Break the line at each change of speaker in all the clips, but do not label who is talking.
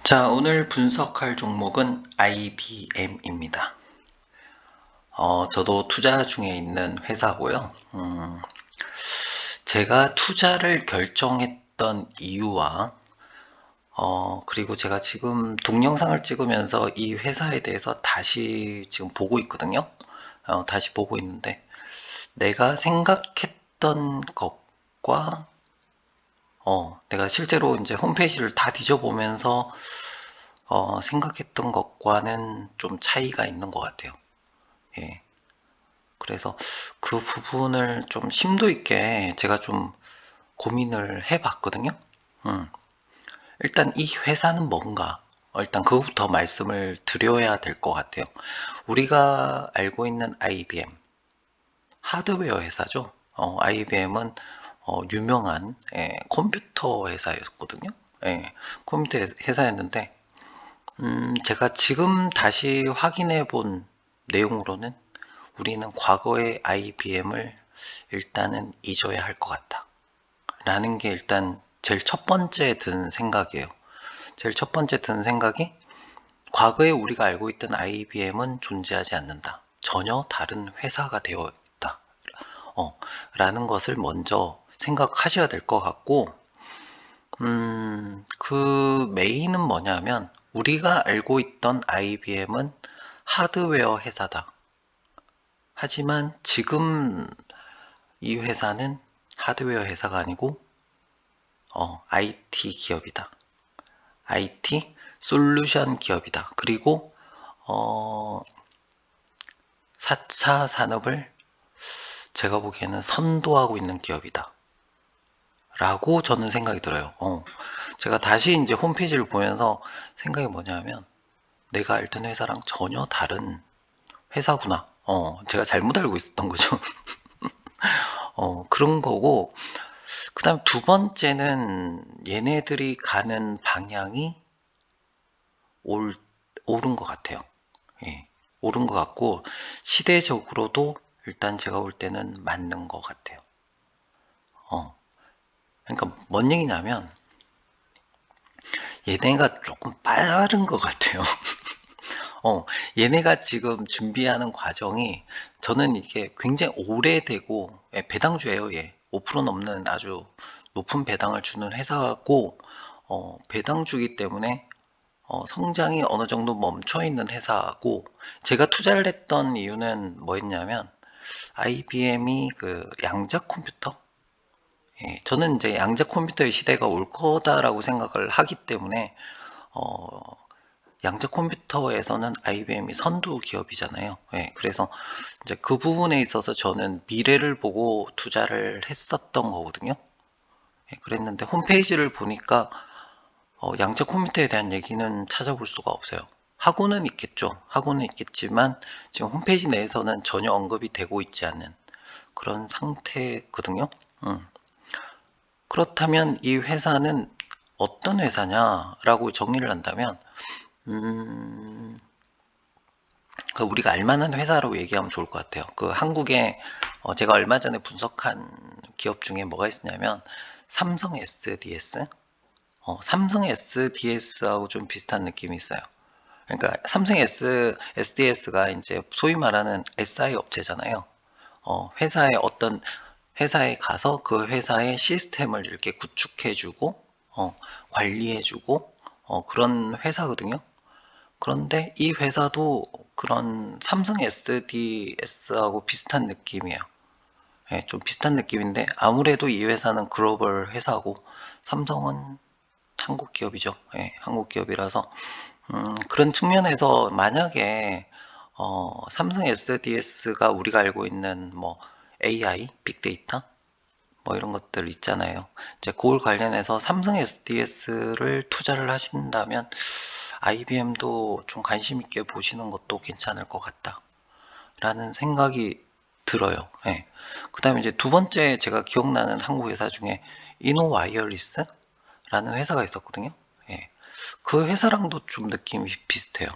자, 오늘 분석할 종목은 IBM입니다. 저도 투자 중에 있는 회사고요. 제가 투자를 결정했던 이유와 그리고 제가 지금 동영상을 찍으면서 이 회사에 대해서 다시 지금 보고 있거든요. 다시 보고 있는데 내가 생각했던 것과 내가 실제로 이제 홈페이지를 다 뒤져보면서 생각했던 것과는 좀 차이가 있는 것 같아요. 예. 그래서 그 부분을 좀 심도 있게 제가 좀 고민을 해봤거든요. 음. 일단 이 회사는 뭔가, 일단 그것부터 말씀을 드려야 될 것 같아요. 우리가 알고 있는 IBM, 하드웨어 회사죠. IBM은 유명한 컴퓨터 회사였거든요. 예, 컴퓨터 회사였는데 제가 지금 다시 확인해 본 내용으로는 우리는 과거의 IBM을 일단은 잊어야 할 것 같다. 라는 게 일단 제일 첫 번째 든 생각이에요. 제일 첫 번째 든 생각이 과거에 우리가 알고 있던 IBM은 존재하지 않는다. 전혀 다른 회사가 되어 있다. 라는 것을 먼저 생각하셔야 될 것 같고, 그 메인은 뭐냐면 우리가 알고 있던 IBM은 하드웨어 회사다. 하지만 지금 이 회사는 하드웨어 회사가 아니고 IT 기업이다. IT 솔루션 기업이다. 그리고 4차 산업을 제가 보기에는 선도하고 있는 기업이다. 라고 저는 생각이 들어요. 제가 다시 이제 홈페이지를 보면서 생각이 뭐냐면 내가 알던 회사랑 전혀 다른 회사구나. 제가 잘못 알고 있었던 거죠. 그런 거고, 그 다음 두 번째는 얘네들이 가는 방향이 옳은 것 같아요. 예, 옳은 것 같고, 시대적으로도 일단 제가 볼 때는 맞는 것 같아요. 그러니까 뭔 얘기냐면, 얘네가 조금 빠른 것 같아요. 얘네가 지금 준비하는 과정이 저는 이게 굉장히 오래되고 배당주예요. 얘 5% 넘는 아주 높은 배당을 주는 회사고 배당주기 때문에 성장이 어느 정도 멈춰 있는 회사고 제가 투자를 했던 이유는 뭐였냐면 IBM이 그 양자 컴퓨터 저는 이제 양자 컴퓨터의 시대가 올 거다라고 생각을 하기 때문에 어, 양자 컴퓨터에서는 IBM이 선두 기업이잖아요. 예, 그래서 이제 그 부분에 있어서 저는 미래를 보고 투자를 했었던 거거든요. 예, 그랬는데 홈페이지를 보니까 양자 컴퓨터에 대한 얘기는 찾아볼 수가 없어요. 하고는 있겠죠. 하고는 있겠지만 지금 홈페이지 내에서는 전혀 언급이 되고 있지 않는 그런 상태거든요. 그렇다면 이 회사는 어떤 회사냐라고 정리를 한다면 그 우리가 알만한 회사라고 얘기하면 좋을 것 같아요. 그 한국에 제가 얼마 전에 분석한 기업 중에 뭐가 있었냐면 삼성 SDS, 삼성 SDS하고 좀 비슷한 느낌이 있어요. 그러니까 삼성 SDS가 이제 소위 말하는 SI 업체잖아요. 회사의 어떤 회사에 가서 그 회사의 시스템을 이렇게 구축해주고 관리해주고 그런 회사거든요. 그런데 이 회사도 그런 삼성 SDS하고 비슷한 느낌이에요. 예, 좀 비슷한 느낌인데 아무래도 이 회사는 글로벌 회사고 삼성은 한국 기업이죠. 예, 한국 기업이라서 그런 측면에서 만약에 삼성 SDS가 우리가 알고 있는 뭐 AI, 빅데이터 뭐 이런 것들 있잖아요. 이제 그걸 관련해서 삼성 SDS를 투자를 하신다면 IBM도 좀 관심 있게 보시는 것도 괜찮을 것 같다. 라는 생각이 들어요. 예. 그 다음에 이제 두 번째 제가 기억나는 한국 회사 중에 이노와이어리스라는 회사가 있었거든요. 예. 그 회사랑도 좀 느낌이 비슷해요.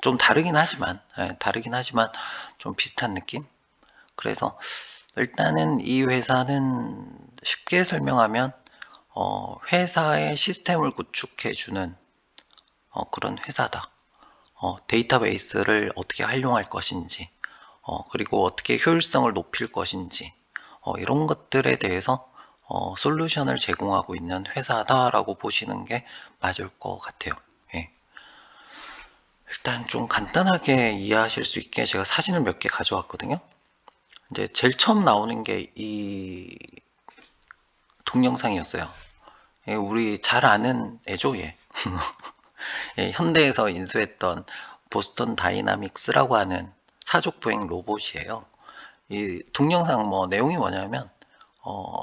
좀 다르긴 하지만 좀 비슷한 느낌? 그래서 일단은 이 회사는 쉽게 설명하면 회사의 시스템을 구축해주는 그런 회사다. 데이터베이스를 어떻게 활용할 것인지, 그리고 어떻게 효율성을 높일 것인지, 이런 것들에 대해서 솔루션을 제공하고 있는 회사다라고 보시는 게 맞을 것 같아요. 예. 일단 좀 간단하게 이해하실 수 있게 제가 사진을 몇 개 가져왔거든요. 이제 제일 처음 나오는 게 이 동영상이었어요. 예, 우리 잘 아는 애죠, 얘. 예, 현대에서 인수했던 보스턴 다이나믹스라고 하는 사족보행 로봇이에요. 이 동영상 뭐 내용이 뭐냐면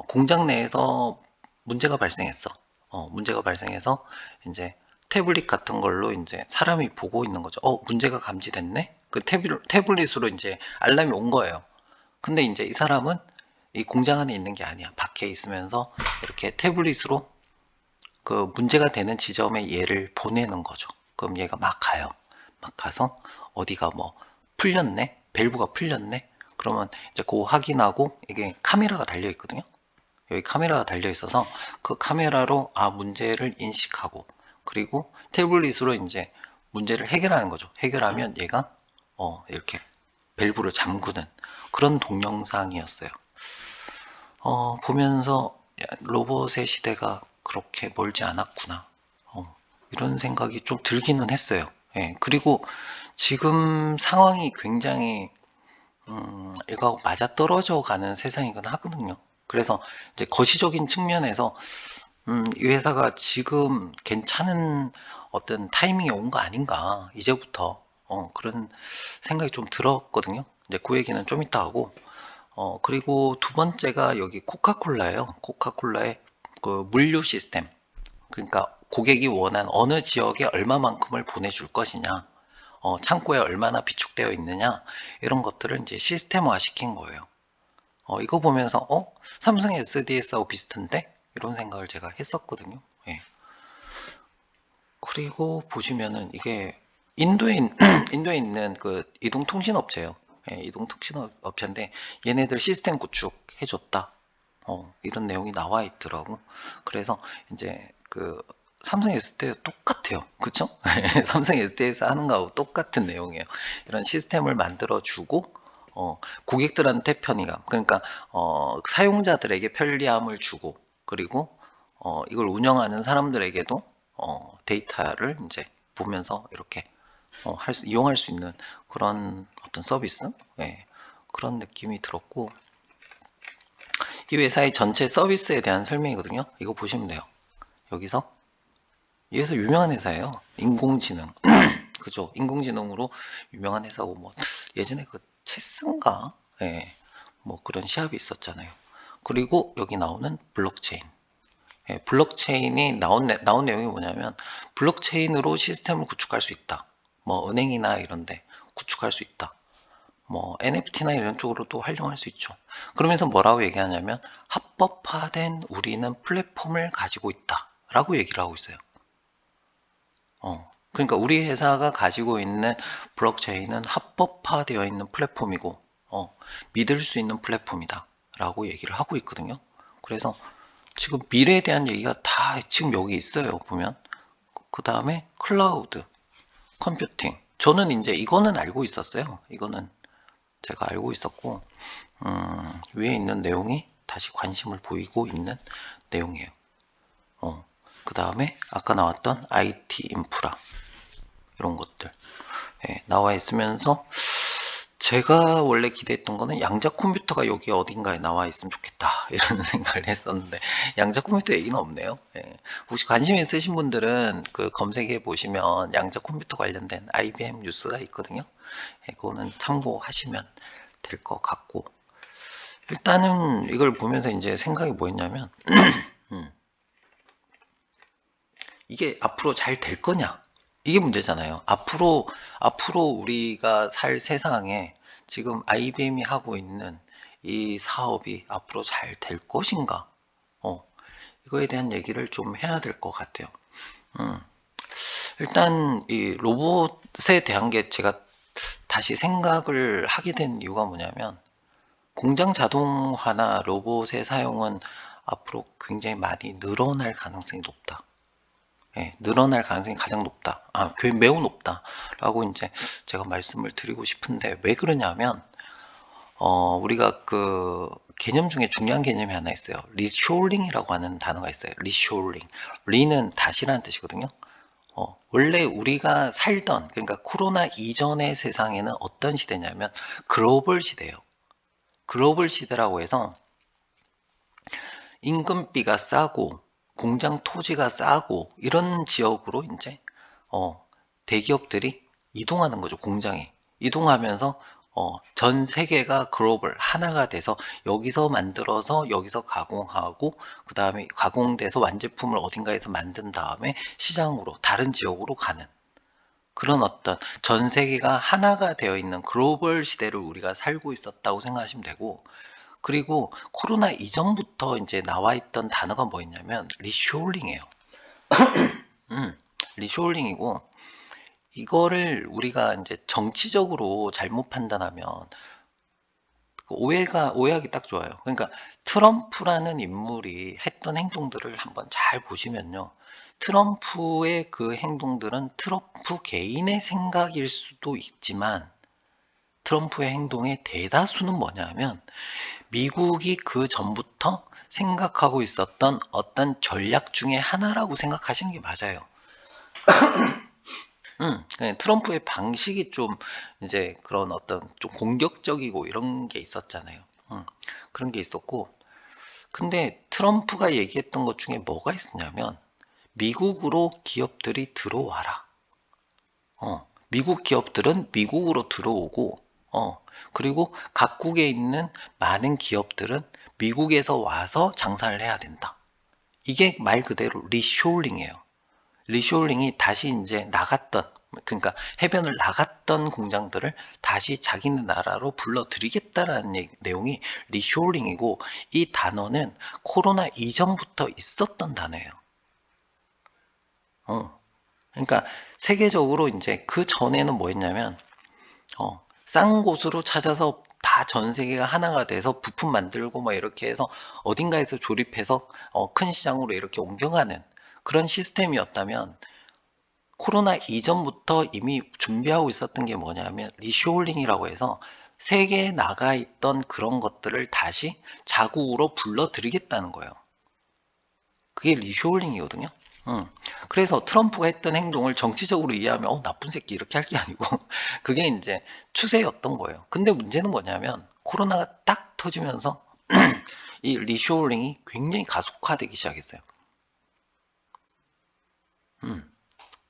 공장 내에서 문제가 발생했어. 문제가 발생해서 이제 태블릿 같은 걸로 이제 사람이 보고 있는 거죠. 문제가 감지됐네? 그 태블릿으로 이제 알람이 온 거예요. 근데 이제 이 사람은 이 공장 안에 있는 게 아니야. 밖에 있으면서 이렇게 태블릿으로 그 문제가 되는 지점에 얘를 보내는 거죠. 그럼 얘가 막 가요. 막 가서 어디가 뭐 풀렸네? 밸브가 풀렸네? 그러면 이제 그거 확인하고 이게 카메라가 달려 있거든요. 여기 카메라가 달려 있어서 그 카메라로 문제를 인식하고 그리고 태블릿으로 이제 문제를 해결하는 거죠. 해결하면 얘가 이렇게 밸브를 잠그는 그런 동영상이었어요. 보면서 로봇의 시대가 그렇게 멀지 않았구나. 이런 생각이 좀 들기는 했어요. 예, 그리고 지금 상황이 굉장히 이거하고 맞아떨어져 가는 세상이긴 하거든요. 그래서 이제 거시적인 측면에서 이 회사가 지금 괜찮은 어떤 타이밍이 온 거 아닌가 이제부터 그런 생각이 좀 들었거든요. 이제 그 얘기는 좀 이따 하고 그리고 두 번째가 여기 코카콜라예요. 코카콜라의 그 물류 시스템. 그러니까 고객이 원한 어느 지역에 얼마만큼을 보내줄 것이냐, 창고에 얼마나 비축되어 있느냐, 이런 것들을 이제 시스템화 시킨 거예요. 이거 보면서, 삼성 SDS하고 비슷한데? 이런 생각을 제가 했었거든요. 예. 그리고 보시면은 이게 인도에, 인도에 있는 그 이동통신업체예요. 예, 이동통신업체인데 얘네들 시스템 구축해줬다. 이런 내용이 나와 있더라고. 그래서 이제 그 삼성 S10 똑같아요. 그쵸? 삼성 S10에서 하는 거하고 똑같은 내용이에요. 이런 시스템을 만들어주고, 고객들한테 편의감. 그러니까, 사용자들에게 편리함을 주고, 그리고, 이걸 운영하는 사람들에게도, 데이터를 이제 보면서 이렇게, 이용할 수 있는 그런 어떤 서비스? 예, 그런 느낌이 들었고, 이 회사의 전체 서비스에 대한 설명이거든요. 이거 보시면 돼요. 여기서 이 회사 유명한 회사예요. 인공지능. 그죠? 인공지능으로 유명한 회사고 뭐 예전에 그 체스인가? 예. 뭐 그런 시합이 있었잖아요. 그리고 여기 나오는 블록체인. 예, 블록체인이 나온 내용이 뭐냐면 블록체인으로 시스템을 구축할 수 있다. 뭐 은행이나 이런데 구축할 수 있다. 뭐 NFT나 이런 쪽으로 또 활용할 수 있죠. 그러면서 뭐라고 얘기하냐면 합법화된 우리는 플랫폼을 가지고 있다 라고 얘기를 하고 있어요. 그러니까 우리 회사가 가지고 있는 블록체인은 합법화되어 있는 플랫폼이고 믿을 수 있는 플랫폼이다 라고 얘기를 하고 있거든요. 그래서 지금 미래에 대한 얘기가 다 지금 여기 있어요. 보면 그 다음에 클라우드 컴퓨팅, 저는 이제 이거는 알고 있었어요. 이거는 제가 알고 있었고 위에 있는 내용이 다시 관심을 보이고 있는 내용이에요. 그 다음에 아까 나왔던 IT 인프라 이런 것들 나와 있으면서 제가 원래 기대했던 거는 양자 컴퓨터가 여기 어딘가에 나와 있으면 좋겠다 이런 생각을 했었는데 양자 컴퓨터 얘기는 없네요. 혹시 관심 있으신 분들은 그 검색해 보시면 양자 컴퓨터 관련된 IBM 뉴스가 있거든요. 그거는 참고하시면 될 것 같고, 일단은 이걸 보면서 이제 생각이 뭐였냐면 이게 앞으로 잘 될 거냐, 이게 문제잖아요. 앞으로 우리가 살 세상에 지금 IBM이 하고 있는 이 사업이 앞으로 잘 될 것인가, 이거에 대한 얘기를 좀 해야 될 것 같아요. 일단 이 로봇에 대한 게 제가 다시 생각을 하게 된 이유가 뭐냐면 공장 자동화나 로봇의 사용은 앞으로 굉장히 많이 늘어날 가능성이 높다. 예, 늘어날 가능성이 가장 높다. 매우 높다라고 이제 제가 말씀을 드리고 싶은데, 왜 그러냐면 우리가 그 개념 중에 중요한 개념이 하나 있어요. 리쇼링이라고 하는 단어가 있어요. 리쇼링. 리는 다시라는 뜻이거든요. 원래 우리가 살던, 그러니까 코로나 이전의 세상에는 어떤 시대냐면 글로벌 시대예요. 글로벌 시대라고 해서 임금비가 싸고 공장 토지가 싸고 이런 지역으로 이제 대기업들이 이동하는 거죠. 공장이 이동하면서 전 세계가 글로벌 하나가 돼서 여기서 만들어서 여기서 가공하고, 그 다음에 가공돼서 완제품을 어딘가에서 만든 다음에 시장으로 다른 지역으로 가는 그런 어떤 전 세계가 하나가 되어 있는 글로벌 시대를 우리가 살고 있었다고 생각하시면 되고, 그리고 코로나 이전부터 이제 나와 있던 단어가 뭐였냐면 리쇼링이에요. 리쇼링이고, 이거를 우리가 이제 정치적으로 잘못 판단하면 오해하기 딱 좋아요. 그러니까 트럼프라는 인물이 했던 행동들을 한번 잘 보시면요. 트럼프의 그 행동들은 트럼프 개인의 생각일 수도 있지만, 트럼프의 행동의 대다수는 뭐냐면 미국이 그 전부터 생각하고 있었던 어떤 전략 중에 하나라고 생각하시는 게 맞아요. 트럼프의 방식이 좀 이제 그런 어떤 좀 공격적이고 이런 게 있었잖아요. 그런 게 있었고, 근데 트럼프가 얘기했던 것 중에 뭐가 있었냐면 미국으로 기업들이 들어와라. 미국 기업들은 미국으로 들어오고, 그리고 각국에 있는 많은 기업들은 미국에서 와서 장사를 해야 된다. 이게 말 그대로 리쇼링이에요. 리쇼링이 다시 이제 나갔던, 그러니까 해변을 나갔던 공장들을 다시 자기네 나라로 불러들이겠다라는 내용이 리쇼링이고, 이 단어는 코로나 이전부터 있었던 단어예요. 그러니까 세계적으로 이제 그 전에는 뭐였냐면 싼 곳으로 찾아서 다 전 세계가 하나가 돼서 부품 만들고 막 이렇게 해서 어딘가에서 조립해서 큰 시장으로 이렇게 옮겨가는 그런 시스템이었다면, 코로나 이전부터 이미 준비하고 있었던 게 뭐냐면 리쇼링이라고 해서 세계에 나가 있던 그런 것들을 다시 자국으로 불러들이겠다는 거예요. 그게 리쇼링이거든요. 그래서 트럼프가 했던 행동을 정치적으로 이해하면 나쁜 새끼 이렇게 할 게 아니고 그게 이제 추세였던 거예요. 근데 문제는 뭐냐면 코로나가 딱 터지면서 이 리쇼링이 굉장히 가속화되기 시작했어요.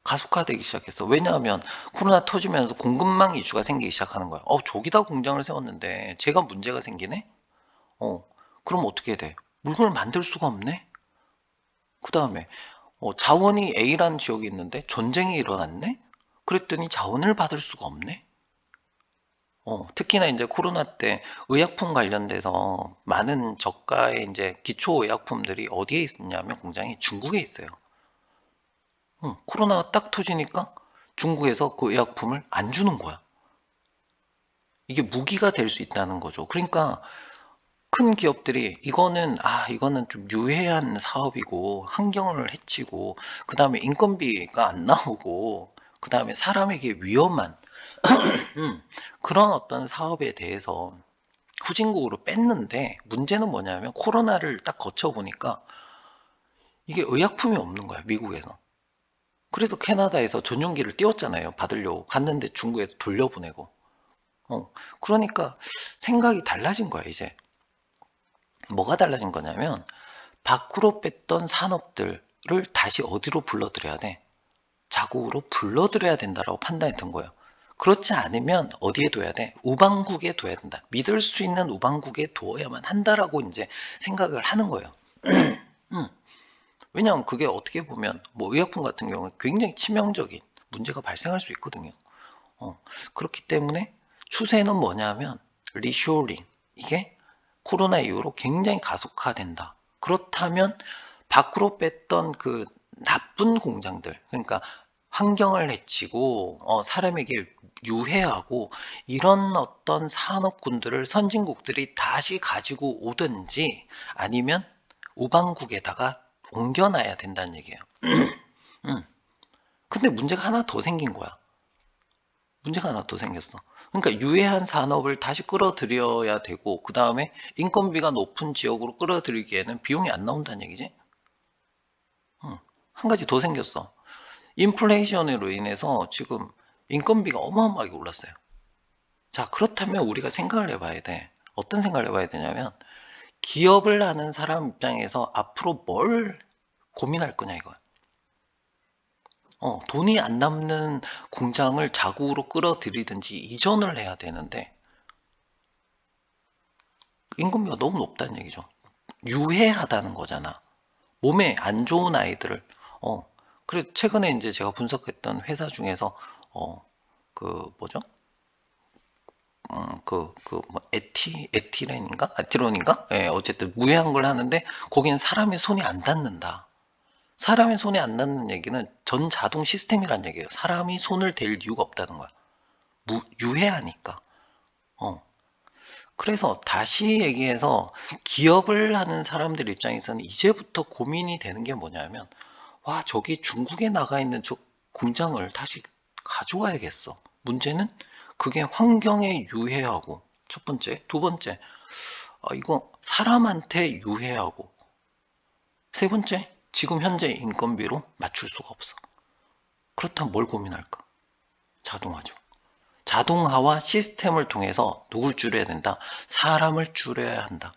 가속화되기 시작했어. 왜냐하면 코로나 터지면서 공급망 이슈가 생기기 시작하는 거야. 저기다 공장을 세웠는데 제가 문제가 생기네? 어, 그럼 어떻게 돼? 물건을 만들 수가 없네? 그 다음에 자원이 A라는 지역이 있는데 전쟁이 일어났네? 그랬더니 자원을 받을 수가 없네? 특히나 이제 코로나 때 의약품 관련돼서 많은 저가의 이제 기초 의약품들이 어디에 있냐면 공장이 중국에 있어요. 코로나가 딱 터지니까 중국에서 그 의약품을 안 주는 거야. 이게 무기가 될 수 있다는 거죠. 그러니까 큰 기업들이 이거는 좀 유해한 사업이고 환경을 해치고, 그 다음에 인건비가 안 나오고, 그 다음에 사람에게 위험한 그런 어떤 사업에 대해서 후진국으로 뺐는데, 문제는 뭐냐면 코로나를 딱 거쳐보니까 이게 의약품이 없는 거야, 미국에서. 그래서 캐나다에서 전용기를 띄웠잖아요. 받으려고 갔는데 중국에서 돌려보내고. 그러니까 생각이 달라진 거야, 이제. 뭐가 달라진 거냐면 밖으로 뺐던 산업들을 다시 어디로 불러들여야 돼? 자국으로 불러들여야 된다라고 판단이 든 거예요. 그렇지 않으면 어디에 둬야 돼? 우방국에 둬야 된다. 믿을 수 있는 우방국에 두어야만 한다라고 이제 생각을 하는 거예요. 음. 왜냐하면 그게 어떻게 보면 뭐 의약품 같은 경우는 굉장히 치명적인 문제가 발생할 수 있거든요. 그렇기 때문에 추세는 뭐냐면 리쇼링, 이게 코로나 이후로 굉장히 가속화된다. 그렇다면 밖으로 뺐던 그 나쁜 공장들, 그러니까 환경을 해치고 사람에게 유해하고 이런 어떤 산업군들을 선진국들이 다시 가지고 오든지 아니면 우방국에다가 옮겨놔야 된다는 얘기예요. 근데 문제가 하나 더 생긴 거야. 문제가 하나 더 생겼어. 그러니까 유해한 산업을 다시 끌어들여야 되고, 그 다음에 인건비가 높은 지역으로 끌어들이기에는 비용이 안 나온다는 얘기지. 한 가지 더 생겼어. 인플레이션으로 인해서 지금 인건비가 어마어마하게 올랐어요. 자, 그렇다면 우리가 생각을 해봐야 돼. 어떤 생각을 해봐야 되냐면, 기업을 하는 사람 입장에서 앞으로 뭘 고민할 거냐 이거야. 돈이 안 남는 공장을 자국으로 끌어들이든지 이전을 해야 되는데 임금비가 너무 높다는 얘기죠. 유해하다는 거잖아. 몸에 안 좋은 아이들을. 그래 최근에 이제 제가 분석했던 회사 중에서 그 뭐죠? 뭐 에티렌인가? 에티론인가? 예, 어쨌든 무해한 걸 하는데 거기는 사람의 손이 안 닿는다. 사람의 손이 안 닿는 얘기는 전 자동 시스템이란 얘기예요. 사람이 손을 댈 이유가 없다는 거야. 유해하니까. 어. 그래서 다시 얘기해서 기업을 하는 사람들 입장에서는 이제부터 고민이 되는 게 뭐냐면, 와, 저기 중국에 나가 있는 저 공장을 다시 가져와야겠어. 문제는 그게 환경에 유해하고, 첫 번째. 두 번째, 이거 사람한테 유해하고, 세 번째, 지금 현재 인건비로 맞출 수가 없어. 그렇다면 뭘 고민할까? 자동화죠. 자동화와 시스템을 통해서 누굴 줄여야 된다? 사람을 줄여야 한다.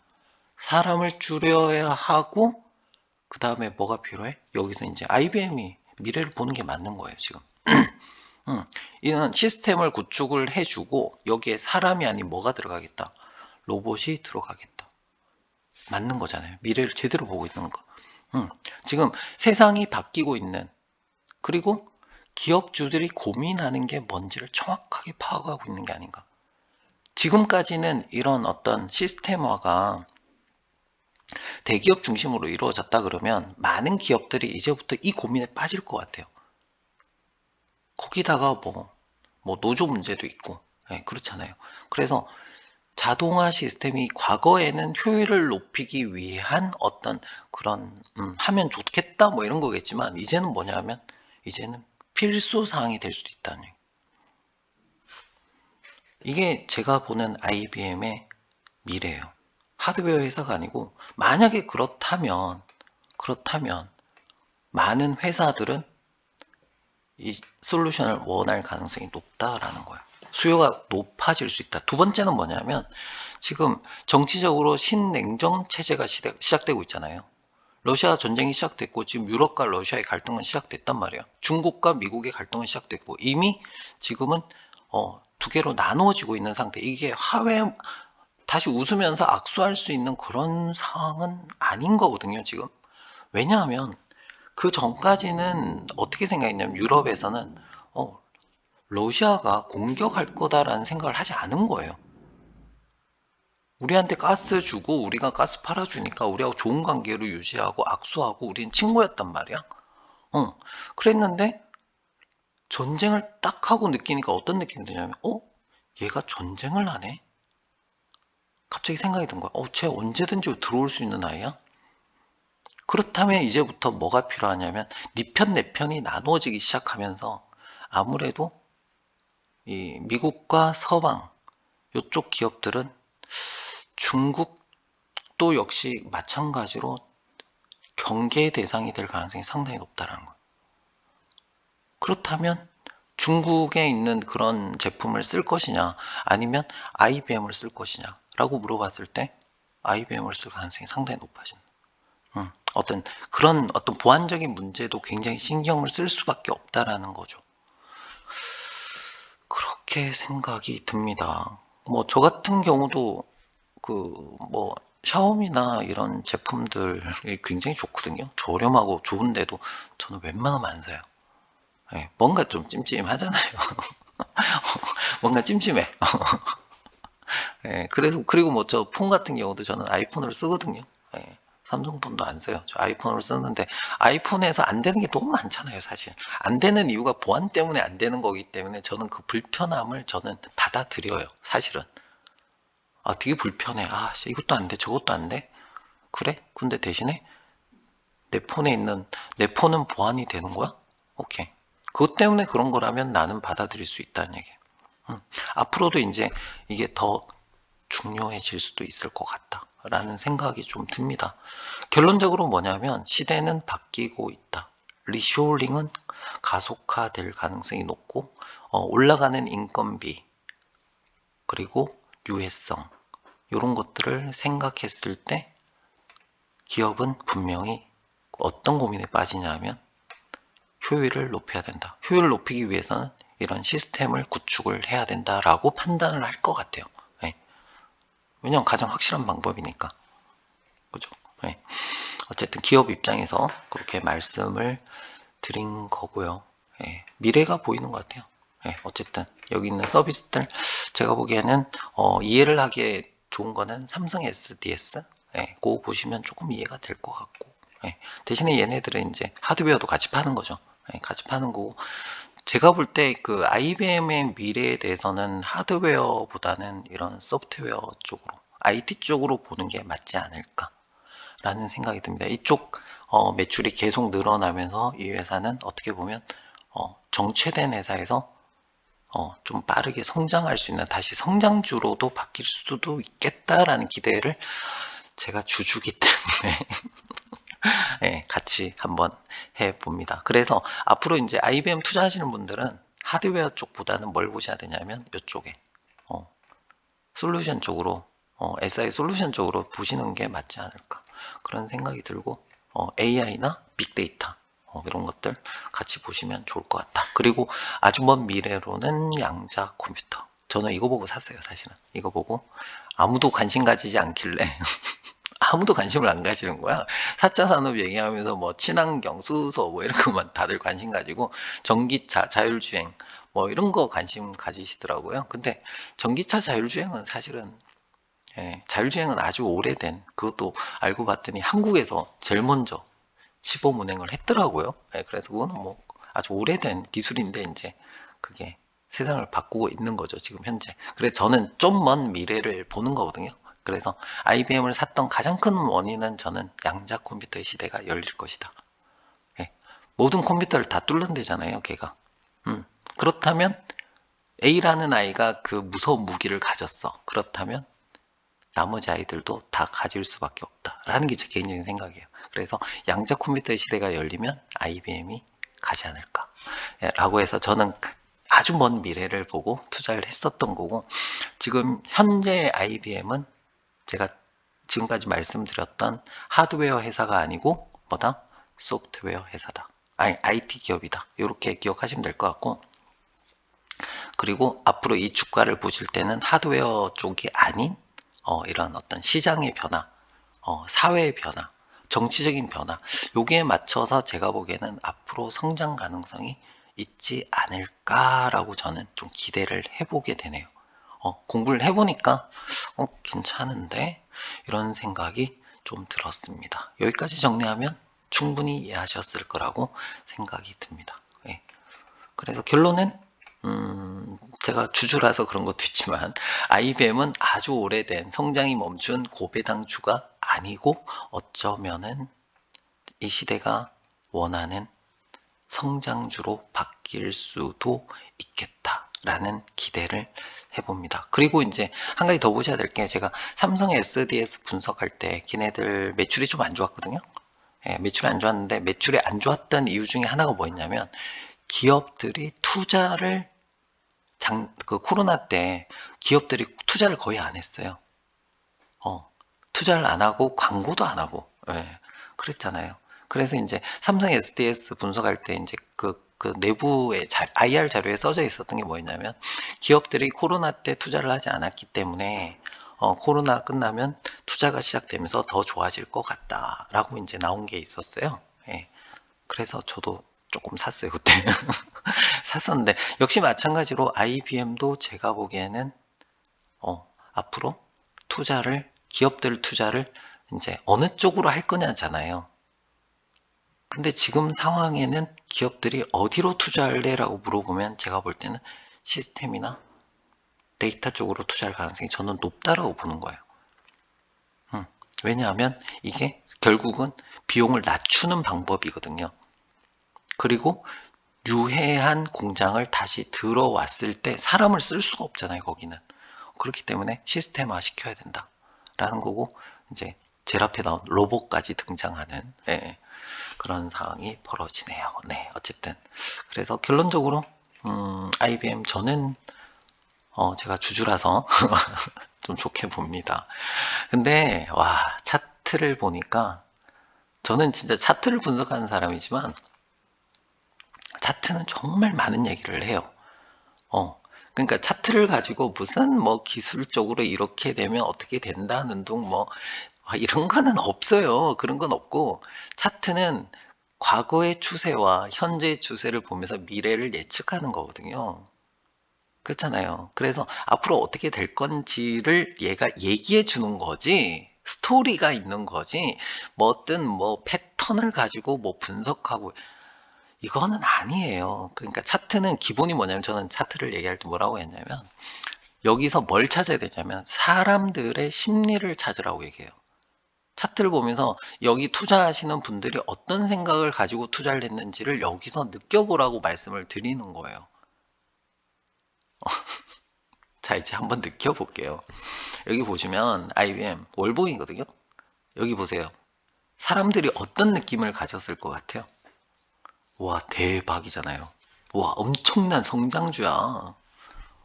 사람을 줄여야 하고, 그 다음에 뭐가 필요해? 여기서 이제 IBM이 미래를 보는 게 맞는 거예요, 지금. 이런 시스템을 구축을 해주고, 여기에 사람이 아닌 뭐가 들어가겠다? 로봇이 들어가겠다. 맞는 거잖아요. 미래를 제대로 보고 있는 거. 지금 세상이 바뀌고 있는, 그리고 기업주들이 고민하는 게 뭔지를 정확하게 파악하고 있는 게 아닌가. 지금까지는 이런 어떤 시스템화가 대기업 중심으로 이루어졌다 그러면 많은 기업들이 이제부터 이 고민에 빠질 것 같아요. 거기다가 뭐 노조 문제도 있고, 네, 그렇잖아요. 그래서 자동화 시스템이 과거에는 효율을 높이기 위한 어떤 그런 하면 좋겠다 뭐 이런 거겠지만 이제는 뭐냐면 이제는 필수 사항이 될 수도 있다는 얘기. 이게 제가 보는 IBM의 미래예요. 하드웨어 회사가 아니고 만약에 그렇다면 많은 회사들은 이 솔루션을 원할 가능성이 높다라는 거예요. 수요가 높아질 수 있다. 두 번째는 뭐냐면 지금 정치적으로 신냉정 체제가 시작되고 있잖아요. 러시아 전쟁이 시작됐고 지금 유럽과 러시아의 갈등은 시작됐단 말이에요. 중국과 미국의 갈등은 시작됐고 이미 지금은 두 개로 나누어지고 있는 상태. 이게 다시 웃으면서 악수할 수 있는 그런 상황은 아닌 거거든요, 지금. 왜냐하면 그 전까지는 어떻게 생각했냐면 유럽에서는 러시아가 공격할 거다라는 생각을 하지 않은 거예요. 우리한테 가스 주고 우리가 가스 팔아주니까 우리하고 좋은 관계를 유지하고 악수하고 우리는 친구였단 말이야. 그랬는데 전쟁을 딱 하고 느끼니까 어떤 느낌이 드냐면 얘가 전쟁을 하네? 갑자기 생각이 든 거야. 쟤 언제든지 들어올 수 있는 아이야? 그렇다면 이제부터 뭐가 필요하냐면 네 편 내 편이 나누어지기 시작하면서 아무래도 이 미국과 서방 이쪽 기업들은 중국도 역시 마찬가지로 경계 대상이 될 가능성이 상당히 높다는 거예요. 그렇다면 중국에 있는 그런 제품을 쓸 것이냐 아니면 IBM을 쓸 것이냐 라고 물어봤을 때 IBM을 쓸 가능성이 상당히 높아진다. 어떤 보안적인 문제도 굉장히 신경을 쓸 수밖에 없다라는 거죠. 그렇게 생각이 듭니다. 뭐 저 같은 경우도 뭐 샤오미나 이런 제품들이 굉장히 좋거든요. 저렴하고 좋은데도 저는 웬만하면 안 사요. 네, 뭔가 좀 찜찜하잖아요. 뭔가 찜찜해. 네, 그리고 뭐 저 폰 같은 경우도 저는 아이폰으로 쓰거든요. 네, 삼성폰도 안 써요. 저 아이폰으로 쓰는데 아이폰에서 안 되는 게 너무 많잖아요, 사실. 안 되는 이유가 보안 때문에 안 되는 거기 때문에 저는 그 불편함을 저는 받아들여요, 사실은. 되게 불편해. 이것도 안 돼, 저것도 안 돼. 그래? 근데 대신에 내 폰은 보안이 되는 거야? 오케이. 그것 때문에 그런 거라면 나는 받아들일 수 있다는 얘기예요. 앞으로도 이제 이게 더 중요해질 수도 있을 것 같다 라는 생각이 좀 듭니다. 결론적으로 뭐냐면 시대는 바뀌고 있다. 리쇼링은 가속화될 가능성이 높고 올라가는 인건비 그리고 유해성 이런 것들을 생각했을 때 기업은 분명히 어떤 고민에 빠지냐 하면 효율을 높여야 된다. 효율을 높이기 위해서는 이런 시스템을 구축을 해야 된다라고 판단을 할 것 같아요. 네. 왜냐하면 가장 확실한 방법이니까. 그죠? 네. 어쨌든 기업 입장에서 그렇게 말씀을 드린 거고요. 네. 미래가 보이는 것 같아요. 네. 어쨌든 여기 있는 서비스들 제가 보기에는 이해를 하기에 좋은 거는 삼성 SDS 네. 그거 보시면 조금 이해가 될 것 같고 네. 대신에 얘네들은 이제 하드웨어도 같이 파는 거죠. 네. 같이 파는 거고 제가 볼 때 그 IBM의 미래에 대해서는 하드웨어보다는 이런 소프트웨어 쪽으로 IT 쪽으로 보는 게 맞지 않을까라는 생각이 듭니다. 이쪽 매출이 계속 늘어나면서 이 회사는 어떻게 보면 정체된 회사에서 좀 빠르게 성장할 수 있는 다시 성장주로도 바뀔 수도 있겠다라는 기대를 제가 주주기 때문에 네, 같이 한번 해봅니다. 그래서 앞으로 이제 IBM 투자하시는 분들은 하드웨어 쪽보다는 뭘 보셔야 되냐면 이쪽에 솔루션 쪽으로 SI 솔루션 쪽으로 보시는 게 맞지 않을까 그런 생각이 들고 AI나 빅데이터 이런 것들 같이 보시면 좋을 것 같다. 그리고 아주 먼 미래로는 양자 컴퓨터. 저는 이거 보고 샀어요, 사실은. 이거 보고 아무도 관심 가지지 않길래 아무도 관심을 안 가지는 거야. 4차 산업 얘기하면서 뭐 친환경, 수소 뭐 이런 것만 다들 관심 가지고 전기차, 자율주행 뭐 이런 거 관심 가지시더라고요. 근데 전기차 자율주행은 사실은 자율주행은 아주 오래된 그것도 알고 봤더니 한국에서 제일 먼저 시범 운행을 했더라고요. 그래서 그거는 뭐 아주 오래된 기술인데 이제 그게 세상을 바꾸고 있는 거죠, 지금 현재. 그래서 저는 좀 먼 미래를 보는 거거든요. 그래서 IBM을 샀던 가장 큰 원인은 저는 양자 컴퓨터의 시대가 열릴 것이다. 예. 모든 컴퓨터를 다 뚫는다잖아요, 걔가. 그렇다면 A라는 아이가 그 무서운 무기를 가졌어. 그렇다면 나머지 아이들도 다 가질 수밖에 없다라는 게 제 개인적인 생각이에요. 그래서 양자 컴퓨터의 시대가 열리면 IBM이 가지 않을까 라고 해서 저는 아주 먼 미래를 보고 투자를 했었던 거고 지금 현재 IBM은 제가 지금까지 말씀드렸던 하드웨어 회사가 아니고 뭐다? 소프트웨어 회사다. 아니 IT 기업이다. 이렇게 기억하시면 될 것 같고 그리고 앞으로 이 주가를 보실 때는 하드웨어 쪽이 아닌 이런 어떤 시장의 변화, 사회의 변화, 정치적인 변화, 여기에 맞춰서 제가 보기에는 앞으로 성장 가능성이 있지 않을까라고 저는 좀 기대를 해보게 되네요. 공부를 해보니까 괜찮은데 이런 생각이 좀 들었습니다. 여기까지 정리하면 충분히 이해하셨을 거라고 생각이 듭니다. 예. 그래서 결론은 제가 주주라서 그런 것도 있지만 IBM은 아주 오래된 성장이 멈춘 고배당주가 아니고 어쩌면은 이 시대가 원하는 성장주로 바뀔 수도 있겠다라는 기대를 해봅니다. 그리고 이제 한 가지 더 보셔야 될 게 제가 삼성 SDS 분석할 때 걔네들 매출이 좀 안 좋았거든요. 매출이 안 좋았는데 매출이 안 좋았던 이유 중에 하나가 뭐였냐면 기업들이 투자를 그 코로나 때 기업들이 투자를 거의 안 했어요. 투자를 안 하고 광고도 안 하고 그랬잖아요. 그래서 이제 삼성 SDS 분석할 때 이제 그 내부의 IR 자료에 써져 있었던 게 뭐였냐면 기업들이 코로나 때 투자를 하지 않았기 때문에 코로나 끝나면 투자가 시작되면서 더 좋아질 것 같다라고 이제 나온 게 있었어요. 그래서 저도 조금 샀어요 그때. 샀었는데 역시 마찬가지로 IBM도 제가 보기에는 앞으로 기업들 투자를 이제 어느 쪽으로 할 거냐잖아요. 근데 지금 상황에는 기업들이 어디로 투자할래라고 물어보면 제가 볼 때는 시스템이나 데이터 쪽으로 투자할 가능성이 저는 높다라고 보는 거예요. 왜냐하면 이게 결국은 비용을 낮추는 방법이거든요. 그리고 유해한 공장을 다시 들어왔을 때 사람을 쓸 수가 없잖아요, 거기는. 그렇기 때문에 시스템화 시켜야 된다. 라는 거고, 이제 제일 앞에 나온 로봇까지 등장하는, 예, 그런 상황이 벌어지네요. 네, 어쨌든. 그래서 결론적으로, IBM 저는, 제가 주주라서 좀 좋게 봅니다. 근데, 와, 차트를 보니까, 저는 진짜 차트를 분석하는 사람이지만, 차트는 정말 많은 얘기를 해요. 그러니까 차트를 가지고 무슨 뭐 기술적으로 이렇게 되면 어떻게 된다는 둥 뭐 이런 거는 없어요. 그런 건 없고 차트는 과거의 추세와 현재의 추세를 보면서 미래를 예측하는 거거든요. 그렇잖아요. 그래서 앞으로 어떻게 될 건지를 얘가 얘기해 주는 거지. 스토리가 있는 거지. 뭐 어떤 뭐 패턴을 가지고 뭐 분석하고 이거는 아니에요. 그러니까 차트는 기본이 뭐냐면 저는 차트를 얘기할 때 뭐라고 했냐면 여기서 뭘 찾아야 되냐면 사람들의 심리를 찾으라고 얘기해요. 차트를 보면서 여기 투자하시는 분들이 어떤 생각을 가지고 투자를 했는지를 여기서 느껴보라고 말씀을 드리는 거예요. 자, 이제 한번 느껴볼게요. 여기 보시면 IBM 월봉이거든요. 여기 보세요. 사람들이 어떤 느낌을 가졌을 것 같아요? 와, 대박이잖아요. 와, 엄청난 성장주야.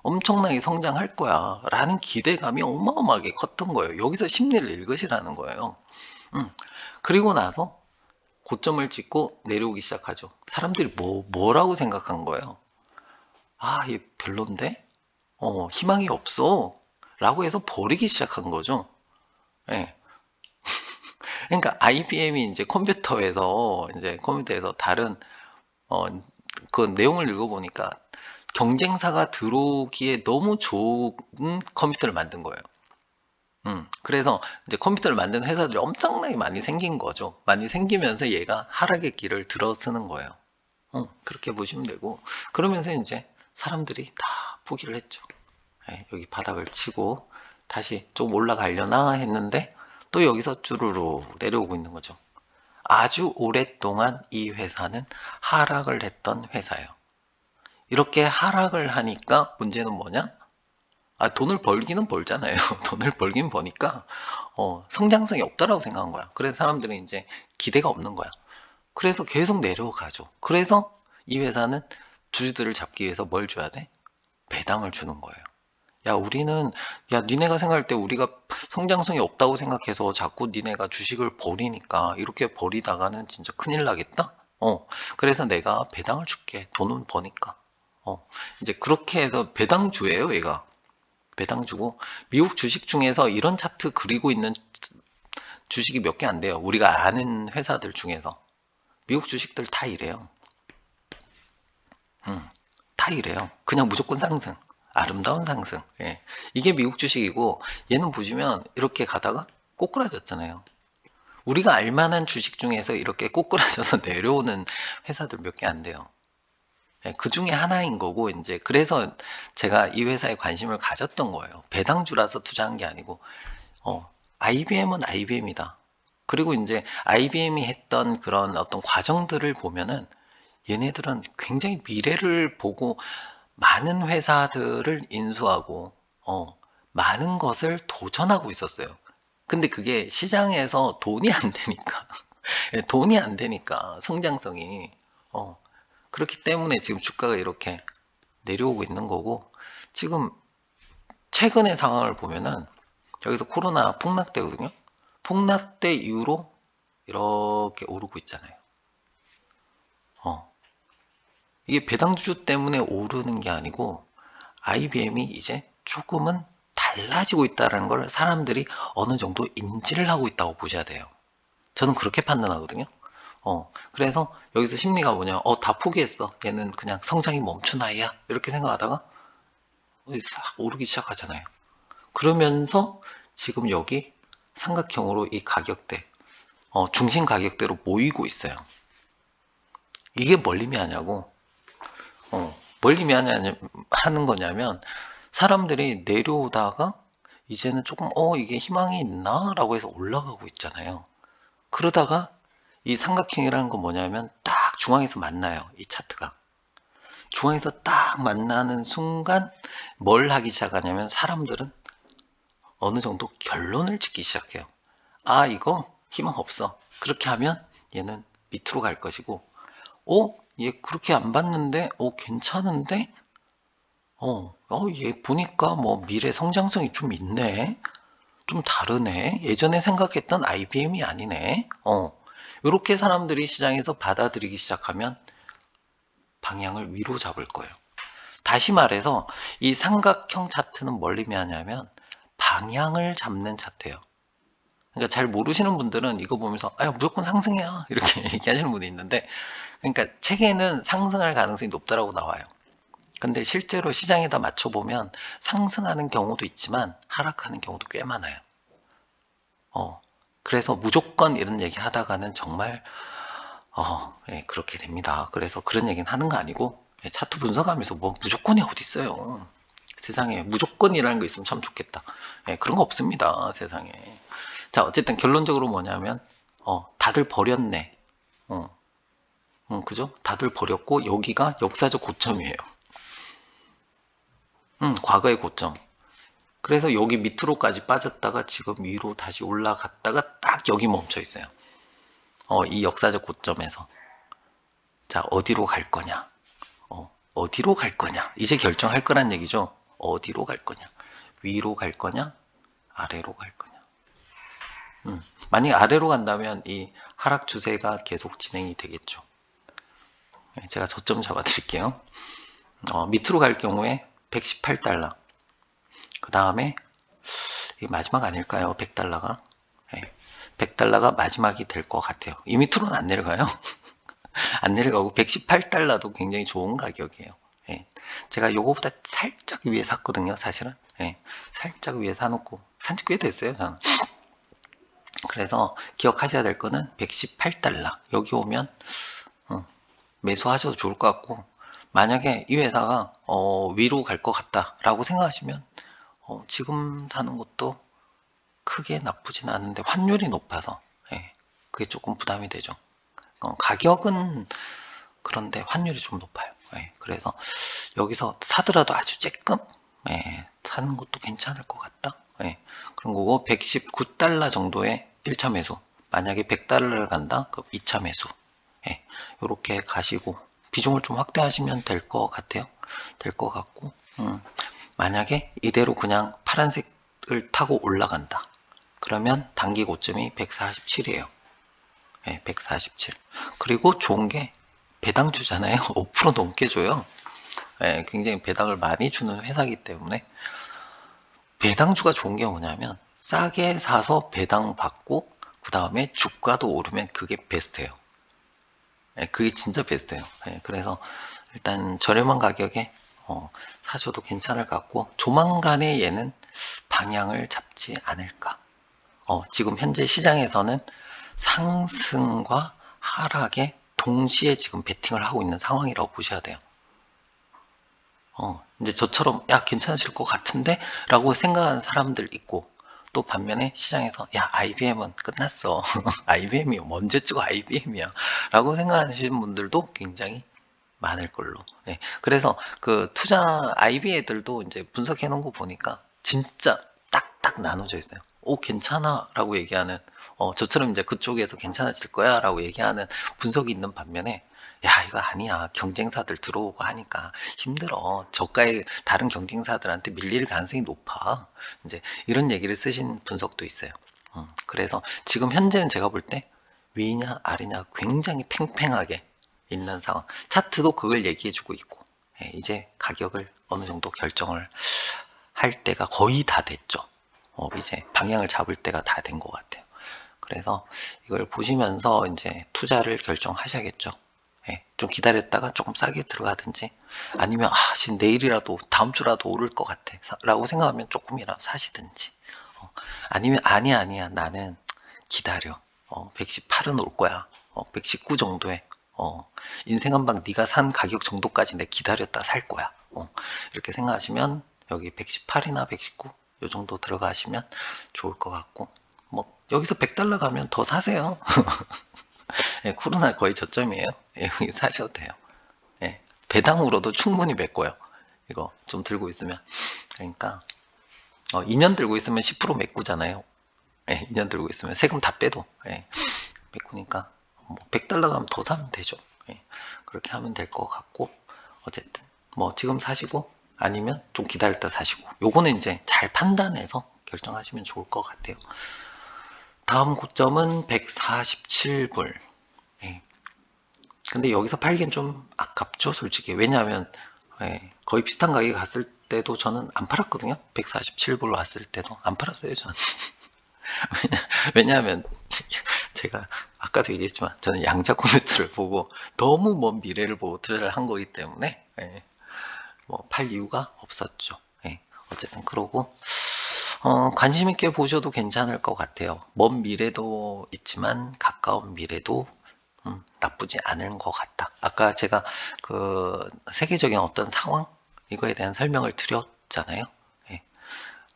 엄청나게 성장할 거야. 라는 기대감이 어마어마하게 컸던 거예요. 여기서 심리를 읽으시라는 거예요. 음. 그리고 나서 고점을 찍고 내려오기 시작하죠. 사람들이 뭐라고 생각한 거예요? 아, 얘 별론데? 희망이 없어. 라고 해서 버리기 시작한 거죠. 예. 그러니까 IBM이 이제 컴퓨터에서 다른, 어, 그 내용을 읽어보니까 경쟁사가 들어오기에 너무 좋은 컴퓨터를 만든 거예요. 그래서 이제 컴퓨터를 만든 회사들이 엄청나게 많이 생긴 거죠. 많이 생기면서 얘가 하락의 길을 들어서는 거예요. 그렇게 보시면 되고, 그러면서 이제 사람들이 다 포기를 했죠. 예, 여기 바닥을 치고 다시 좀 올라가려나 했는데 또 여기서 쭈루루 내려오고 있는 거죠. 아주 오랫동안 이 회사는 하락을 했던 회사예요. 이렇게 하락을 하니까 문제는 뭐냐? 아, 돈을 벌기는 벌잖아요. 돈을 벌긴 버니까, 성장성이 없다라고 생각한 거야. 그래서 사람들은 이제 기대가 없는 거야. 그래서 계속 내려가죠. 그래서 이 회사는 주주들을 잡기 위해서 뭘 줘야 돼? 배당을 주는 거예요. 야, 니네가 생각할 때 우리가 성장성이 없다고 생각해서 자꾸 니네가 주식을 버리니까 이렇게 버리다가는 진짜 큰일 나겠다? 그래서 내가 배당을 줄게. 돈은 버니까. 이제 그렇게 해서 배당주예요, 얘가. 배당 주고 미국 주식 중에서 이런 차트 그리고 있는 주식이 몇 개 안 돼요. 우리가 아는 회사들 중에서 미국 주식들 다 이래요. 다 이래요. 그냥 무조건 상승. 아름다운 상승. 예. 이게 미국 주식이고 얘는 보시면 이렇게 가다가 꼬꾸라졌잖아요. 우리가 알만한 주식 중에서 이렇게 꼬꾸라져서 내려오는 회사들 몇 개 안 돼요. 예, 그 중에 하나인 거고 이제 그래서 제가 이 회사에 관심을 가졌던 거예요. 배당주라서 투자한 게 아니고 IBM은 IBM이다. 그리고 이제 IBM이 했던 그런 어떤 과정들을 보면은 얘네들은 굉장히 미래를 보고 많은 회사들을 인수하고, 많은 것을 도전하고 있었어요. 근데 그게 시장에서 돈이 안 되니까, 예, 돈이 안 되니까 성장성이, 그렇기 때문에 지금 주가가 이렇게 내려오고 있는 거고, 지금 최근의 상황을 보면은 여기서 코로나 폭락 때거든요. 폭락 때 이후로 이렇게 오르고 있잖아요. 이게 배당주 때문에 오르는 게 아니고 IBM이 이제 조금은 달라지고 있다는 걸 사람들이 어느 정도 인지를 하고 있다고 보셔야 돼요. 저는 그렇게 판단하거든요. 그래서 여기서 심리가 뭐냐, 다 포기했어. 얘는 그냥 성장이 멈춘 아이야. 이렇게 생각하다가 싹 오르기 시작하잖아요. 그러면서 지금 여기 삼각형으로 이 가격대, 중심 가격대로 모이고 있어요. 이게 뭘 의미하냐고, 뭘 의미하는 거냐면, 사람들이 내려오다가 이제는 조금, 이게 희망이 있나? 라고 해서 올라가고 있잖아요. 그러다가 이 삼각형이라는 건 뭐냐면 딱 중앙에서 만나요. 이 차트가. 중앙에서 딱 만나는 순간 뭘 하기 시작하냐면 사람들은 어느 정도 결론을 짓기 시작해요. 아, 이거 희망 없어. 그렇게 하면 얘는 밑으로 갈 것이고, 얘 그렇게 안 봤는데, 괜찮은데, 얘 보니까 뭐 미래 성장성이 좀 있네. 좀 다르네. 예전에 생각했던 IBM이 아니네. 이렇게 사람들이 시장에서 받아들이기 시작하면 방향을 위로 잡을 거예요. 다시 말해서 이 삼각형 차트는 뭘 의미하냐면 방향을 잡는 차트예요. 그러니까 잘 모르시는 분들은 이거 보면서 무조건 상승해야 이렇게 얘기하시는 분이 있는데, 그러니까 책에는 상승할 가능성이 높다라고 나와요. 근데 실제로 시장에다 맞춰보면 상승하는 경우도 있지만 하락하는 경우도 꽤 많아요. 그래서 무조건 이런 얘기 하다가는 정말 그렇게 됩니다. 그래서 그런 얘기는 하는 거 아니고, 차트 분석하면서 뭐 무조건이 어디 있어요. 세상에 무조건이라는 거 있으면 참 좋겠다. 그런 거 없습니다, 세상에. 자, 어쨌든 결론적으로 뭐냐면 다들 버렸네. 그죠? 다들 버렸고 여기가 역사적 고점이에요. 과거의 고점. 그래서 여기 밑으로까지 빠졌다가 지금 위로 다시 올라갔다가 딱 여기 멈춰 있어요. 이 역사적 고점에서. 자, 어디로 갈 거냐? 어디로 갈 거냐? 이제 결정할 거란 얘기죠. 어디로 갈 거냐? 위로 갈 거냐? 아래로 갈 거냐? 만약에 아래로 간다면 이 하락 추세가 계속 진행이 되겠죠. 제가 저점 잡아 드릴게요. 밑으로 갈 경우에 118달러. 그 다음에 마지막 아닐까요? 100달러가. 100달러가 마지막이 될 것 같아요. 이 밑으로는 안 내려가요. 안 내려가고 118달러도 굉장히 좋은 가격이에요. 제가 요거보다 살짝 위에 샀거든요, 사실은. 살짝 위에 사놓고 산지 꽤 됐어요, 저는. 그래서 기억하셔야 될 거는 118달러. 여기 오면 매수하셔도 좋을 것 같고, 만약에 이 회사가 위로 갈 것 같다라고 생각하시면 지금 사는 것도 크게 나쁘진 않은데 환율이 높아서 그게 조금 부담이 되죠. 가격은 그런데 환율이 좀 높아요. 그래서 여기서 사더라도 아주 쬐끔 사는 것도 괜찮을 것 같다. 그런 거고 119달러 정도의 1차 매수. 만약에 100달러를 간다? 그럼 2차 매수. 이렇게 가시고 비중을 좀 확대하시면 될 것 같아요. 될 것 같고 만약에 이대로 그냥 파란색을 타고 올라간다. 그러면 단기 고점이 147이에요. 147. 그리고 좋은 게 배당주잖아요. 5% 넘게 줘요. 굉장히 배당을 많이 주는 회사이기 때문에 배당주가 좋은 게 뭐냐면 싸게 사서 배당 받고 그 다음에 주가도 오르면 그게 베스트예요. 그게 진짜 베스트예요. 그래서 일단 저렴한 가격에 사셔도 괜찮을 것 같고 조만간에 얘는 방향을 잡지 않을까. 지금 현재 시장에서는 상승과 하락에 동시에 지금 베팅을 하고 있는 상황이라고 보셔야 돼요. 이제 저처럼 야 괜찮으실 것 같은데 라고 생각하는 사람들 있고, 또 반면에 시장에서 야 IBM은 끝났어. IBM이 언제 찍어 IBM이야 라고 생각하시는 분들도 굉장히 많을 걸로. 그래서 그 투자 IB 애들도 이제 분석해 놓은 거 보니까 진짜 딱딱 나눠져 있어요. 오 괜찮아 라고 얘기하는, 저처럼 이제 그쪽에서 괜찮아질 거야 라고 얘기하는 분석이 있는 반면에 야 이거 아니야 경쟁사들 들어오고 하니까 힘들어, 저가의 다른 경쟁사들한테 밀릴 가능성이 높아, 이제 이런 얘기를 쓰신 분석도 있어요. 그래서 지금 현재는 제가 볼 때 위냐 아래냐 굉장히 팽팽하게 있는 상황. 차트도 그걸 얘기해주고 있고, 이제 가격을 어느 정도 결정을 할 때가 거의 다 됐죠. 이제 방향을 잡을 때가 다 된 것 같아요. 그래서 이걸 보시면서 이제 투자를 결정하셔야겠죠. 좀 기다렸다가 조금 싸게 들어가든지, 아니면 내일이라도 다음 주라도 오를 것 같아 라고 생각하면 조금이라도 사시든지, 아니면 아니야 나는 기다려. 118은 올 거야. 119 정도에 인생 한방 네가 산 가격 정도까지 내 기다렸다 살 거야. 이렇게 생각하시면 여기 118이나 119 요 정도 들어가시면 좋을 것 같고, 뭐 여기서 100달러 가면 더 사세요. 코로나 거의 저점이에요. 여기 사셔도 돼요. 배당으로도 충분히 메꿔요. 이거 좀 들고 있으면. 그러니까 2년 들고 있으면 10% 메꾸잖아요. 예, 2년 들고 있으면 세금 다 빼도 예, 메꾸니까 뭐 $100 가면 더 사면 되죠. 예, 그렇게 하면 될 것 같고, 어쨌든 뭐 지금 사시고 아니면 좀 기다렸다 사시고, 요거는 이제 잘 판단해서 결정하시면 좋을 것 같아요. 다음 고점은 147불. 예. 근데 여기서 팔기엔 좀 아깝죠, 솔직히. 왜냐하면 예, 거의 비슷한 가격에 갔을 때도 저는 안 팔았거든요. 147불 왔을 때도 안 팔았어요, 저는. 왜냐하면 제가 아까도 얘기했지만 저는 양자 컴퓨터를 보고 너무 먼 미래를 보고 투자를 한 거기 때문에 예, 뭐 팔 이유가 없었죠. 예, 어쨌든 그러고 관심 있게 보셔도 괜찮을 것 같아요. 먼 미래도 있지만 가까운 미래도 나쁘지 않은 것 같다. 아까 제가 그 세계적인 어떤 상황 이거에 대한 설명을 드렸잖아요. 예.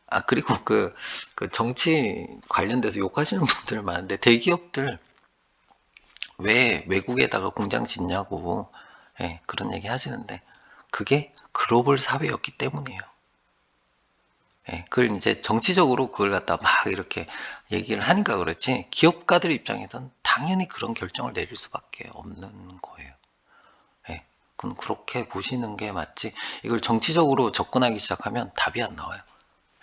아, 그리고 그 정치 관련돼서 욕하시는 분들 많은데, 대기업들 왜 외국에다가 공장 짓냐고, 예, 그런 얘기 하시는데, 그게 글로벌 사회였기 때문이에요. 예, 그걸 이제 정치적으로 그걸 갖다 막 이렇게 얘기를 하니까 그렇지, 기업가들 입장에선 당연히 그런 결정을 내릴 수밖에 없는 거예요. 예, 그건 그렇게 보시는 게 맞지, 이걸 정치적으로 접근하기 시작하면 답이 안 나와요.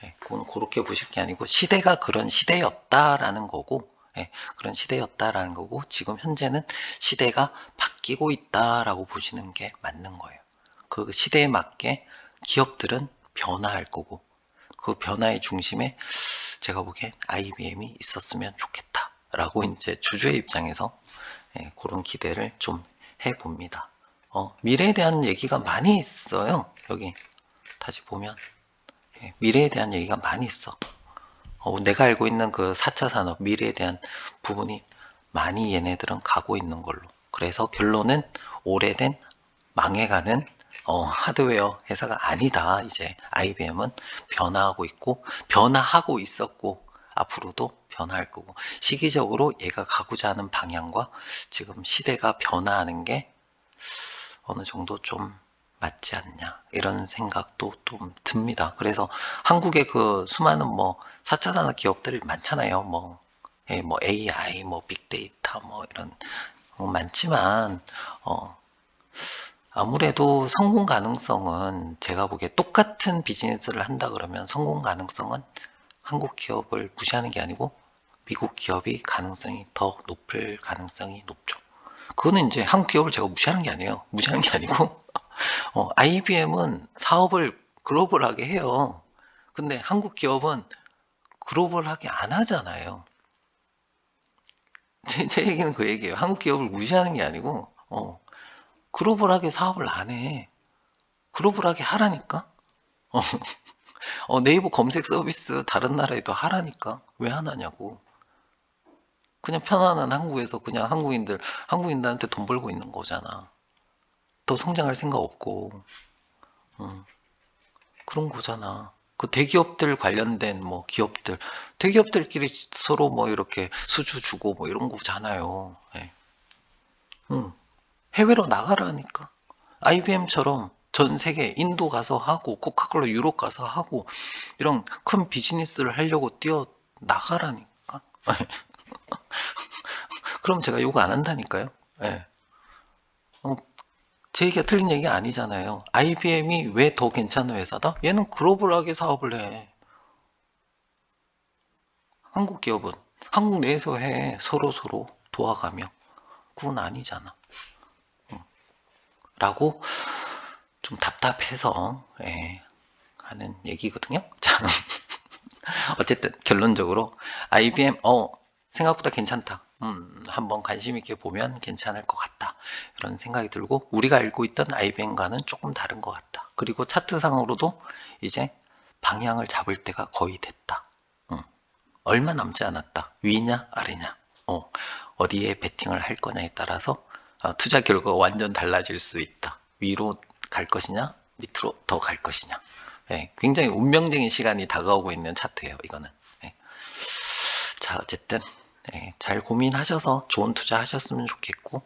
예, 그건 그렇게 보실 게 아니고, 시대가 그런 시대였다라는 거고, 예, 그런 시대였다라는 거고, 지금 현재는 시대가 바뀌고 있다라고 보시는 게 맞는 거예요. 그 시대에 맞게 기업들은 변화할 거고, 그 변화의 중심에 제가 보기엔 IBM이 있었으면 좋겠다라고 이제 주주의 입장에서 예, 그런 기대를 좀 해봅니다. 미래에 대한 얘기가 많이 있어요. 여기 다시 보면 미래에 대한 얘기가 많이 있어. 내가 알고 있는 그 4차 산업 미래에 대한 부분이 많이 얘네들은 가고 있는 걸로. 그래서 결론은 오래된 망해가는 하드웨어 회사가 아니다. 이제 IBM은 변화하고 있고, 변화하고 있었고, 앞으로도 변화할 거고, 시기적으로 얘가 가고자 하는 방향과 지금 시대가 변화하는 게 어느 정도 좀 맞지 않냐, 이런 생각도 좀 듭니다. 그래서 한국의 그 수많은 뭐 4차 산업 기업들이 많잖아요. 뭐, 예, 뭐 AI, 뭐 빅데이터, 뭐 이런 많지만 아무래도 성공 가능성은, 제가 보기에 똑같은 비즈니스를 한다 그러면 성공 가능성은 한국 기업을 무시하는 게 아니고 미국 기업이 가능성이 더 높을 가능성이 높죠. 그거는 이제 한국 기업을 제가 무시하는 게 아니에요. 무시하는 게 아니고 IBM은 사업을 글로벌하게 해요. 근데 한국 기업은 글로벌하게 안 하잖아요. 제 얘기는 그 얘기예요. 한국 기업을 무시하는 게 아니고 글로벌하게 사업을 안 해. 글로벌하게 하라니까. 어, 네이버 검색 서비스 다른 나라에도 하라니까. 왜 안 하냐고. 그냥 편안한 한국에서 그냥 한국인들한테 돈 벌고 있는 거잖아. 더 성장할 생각 없고. 음. 그런 거잖아. 그 대기업들 관련된 뭐 기업들, 대기업들끼리 서로 뭐 이렇게 수주 주고 뭐 이런 거잖아요. 예. 응. 해외로 나가라니까. IBM처럼 전 세계 인도 가서 하고 코카콜라 유럽 가서 하고 이런 큰 비즈니스를 하려고 뛰어 나가라니까. 그럼 제가 요거 안 한다니까요. 예. 어, 제 얘기가 틀린 얘기 아니잖아요. IBM이 왜 더 괜찮은 회사다? 얘는 글로벌하게 사업을 해. 한국 기업은 한국 내에서 해. 서로 도와가며. 그건 아니잖아. 라고 좀 답답해서 하는 얘기거든요. 자, 어쨌든 결론적으로 IBM 생각보다 괜찮다. 한번 관심 있게 보면 괜찮을 것 같다. 이런 생각이 들고, 우리가 알고 있던 IBM과는 조금 다른 것 같다. 그리고 차트상으로도 이제 방향을 잡을 때가 거의 됐다. 얼마 남지 않았다. 위냐 아래냐, 어디에 베팅을 할 거냐에 따라서 투자 결과가 완전 달라질 수 있다. 위로 갈 것이냐 밑으로 더 갈 것이냐. 굉장히 운명적인 시간이 다가오고 있는 차트예요, 이거는. 자, 어쨌든 잘 고민하셔서 좋은 투자 하셨으면 좋겠고,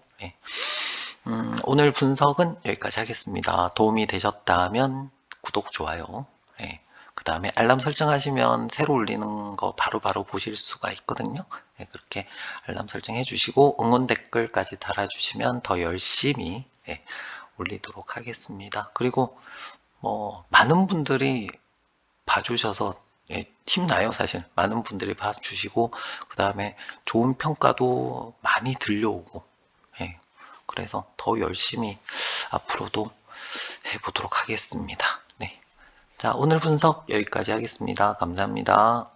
오늘 분석은 여기까지 하겠습니다. 도움이 되셨다면 구독, 좋아요. 예. 그 다음에 알람 설정하시면 새로 올리는 거 바로바로 보실 수가 있거든요. 예, 그렇게 알람 설정해 주시고 응원 댓글까지 달아주시면 더 열심히 올리도록 하겠습니다. 그리고 뭐 많은 분들이 봐주셔서 힘나요. 사실 많은 분들이 봐주시고 그 다음에 좋은 평가도 많이 들려오고 그래서 더 열심히 앞으로도 해보도록 하겠습니다. 네. 자, 오늘 분석 여기까지 하겠습니다. 감사합니다.